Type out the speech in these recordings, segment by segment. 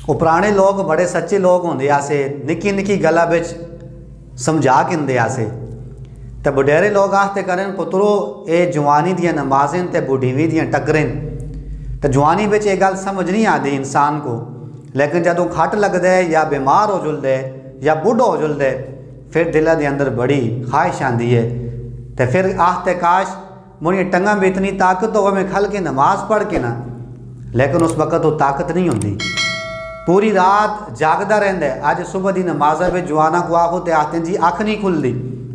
वो पुराने लोग बड़े सच्चे लोग होंदे आसे, निक्की निक्की गल्लां विच समझा किंदे आसे। ते बुढेरे लोग आखते करें पुत्रो ये जवानी दियां नमाज़ें ते बुढ़ीवी दियां टक्करें। तो जवानी विच ये गल समझ नहीं आती इंसान को, लेकिन जदों खट लगदा है या बीमार हो जुलदा है या बुढ़ा हो जुलदा है फिर दिल के अंदर बड़ी ख्वाहिश आती है। तो फिर आखते काश मुझे टंगा में इतनी ताकत हो मैं खल के नमाज पढ़ के ना, लेकिन उस वक़्त वो ताकत नहीं होती। पूरी रात जागदा रहिंदा है। अज सुबह की नमाज़ में जवाना को आखो तो आखते जी अख नहीं खुलती,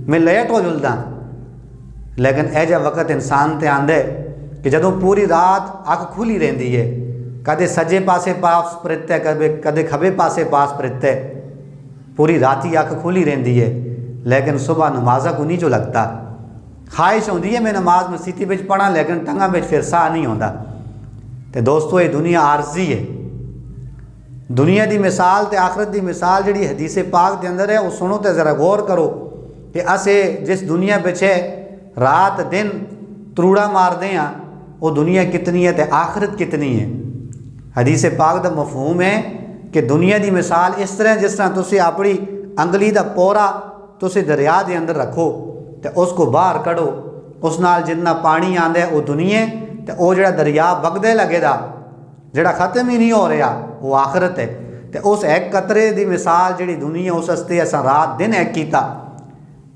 मैं लेट हो जुलदा। लेकिन यह जा वक़्त इंसान ते आंदा है कि जदों पूरी रात अख खुली रहिंदी है, कदे सज्जे पासे पास परित है, कदे खबे पासे पास परित है, पूरी राती अख खुली रहिंदी है, लेकिन सुबह नमाज़ा को नहीं जो लगता। ख्वाहिश होंदी है मैं नमाज मसीती में पढ़ा, लेकिन टंगा में फिर साह नहीं होता। तो दोस्तों ये दुनिया आरजी है। दुनिया की मिसाल तो आखरत की मिसाल जी हदीस पाक के अंदर है वो सुनो तो ज़रा गौर करो कि असे जिस दुनिया पिछे रात दिन त्रूड़ा मारते हैं वो दुनिया कितनी है तो आखरत कितनी है। हदीस पाक का मफहूम है कि दुनिया की मिसाल इस तरह जिस तरह तुसी अपनी अंगली का पोरा तुसी दरिया के अंदर रखो तो उसको बाहर कढ़ो, उस नाल जितना पानी आंदा है वो दुनिया, तो वो जो दरिया बगदे लगेगा जोड़ा ख़त्म ही नहीं हो रहा वो आखरत है। तो उस एक कतरे की मिसाल जी दुनिया उस वास्ते अस रात दिन एक किया,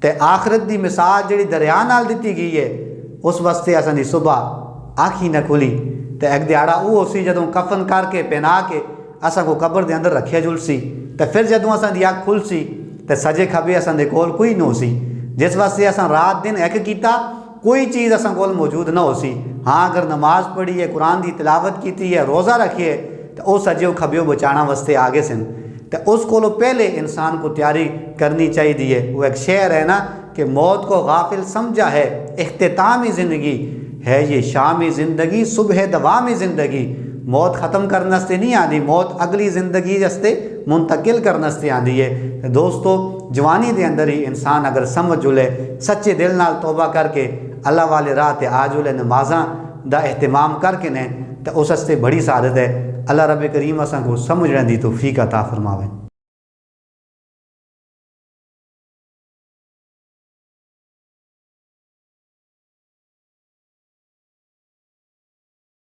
तो आखरत की मिसाल जी दरिया नाल दी गई है उस वास्ते असां सुबह आँख ही न खुली। तो एक दिहाड़ा वो सी जदों कफन करके पहना के असां को कबर के अंदर रखे जुलसी, तो फिर जदों असां दी अख खुलसी तो सजे खबे असां दे कोल कोई न होसी, जिस वास्ते असां रात दिन एक किया कोई चीज़ असां कोल मौजूद न होसी। हाँ अगर नमाज पढ़ी है, कुरान की तिलावत की है, रोज़ा रखिए तो वह सज्जो खब्यो बचाना वास्ते आगे सन। तो उस को पहले इंसान को तैयारी करनी चाहिए है। वो एक शेर है ना कि मौत को गाफिल समझा है इख्तितामी ज़िंदगी है, ये शामी ज़िंदगी सुबह दवामी ज़िंदगी। मौत ख़त्म करने से नहीं आती, मौत अगली ज़िंदगी जस्ते मुंतकिल करने से आती है। तो दोस्तों जवानी के अंदर ही इंसान अगर समझ जुले, सच्चे दिल नाल तौबा करके अल्लाह वाले राह ते आ जुले, नमाज़ां दा एहतमाम करके ने, तो उस वास्ते बड़ी सादत है। अल्लाह रब करीम असां को समझने दी तौफीक अता फरमावे।